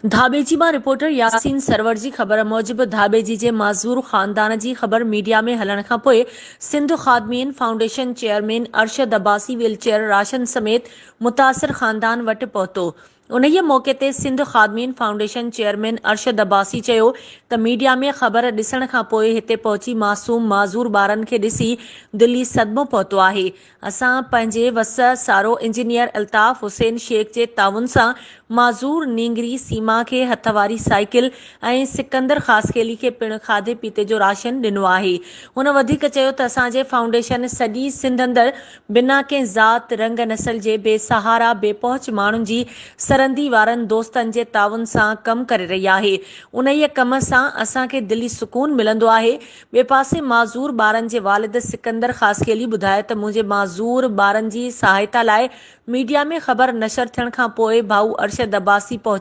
धाबेजी मां reporter Yasin server जी ख़बर मूजिब धाबेजी जे माज़ूर ख़ानदान जी ख़बर मीडिया में हलण खां पोइ Sindh Khadmeen foundation chairman Arshad Abbasi wheelchair ration समेत मुतासिर ख़ानदान वटि पहुतो। उन्हीअ मौक़े ते सिंध ख़ादमीन फाउंडेशन चेयरमैन अरशद अब्बासी चयो त मीडिया में ख़बर ॾिसण खां पोइ हिते पहुची मासूम माज़ूर ॿारनि खे ॾिसी दिली सदमो पहुतो आहे। असां पंहिंजे वस सारो इंजीनियर अल्ताफ़ हुसैन शेख जे ताउन सां माज़ूर नींगरी सीमा खे हथवारी साइकिल ऐं सिकंदर ख़ासकेली खे पिणु खाधे पीते जो राशन ॾिनो आहे। हुन वधीक चयो त असांजे फाउंडेशन सॼी सिंध अंदरि बिना कंहिं ज़ात रंग नस्ल जे बेसहारा बेपहुच माण्हुनि जी सरंदी वारनि दोस्तनि जे ताउन सां कमु करे रही आहे। उन्हीअ कम सां असांखे दिली सुकून मिलंदो आहे। ॿिए पासे माज़ूर ॿारनि जे वालिद सिकंदर ख़ासकेली ॿुधाए त मुंहिंजे माज़ूर ॿारनि जी सहायता लाइ मीडिया में ख़बर नशर थियण खां पोइ भाऊ अरशद अब्बासी पहुची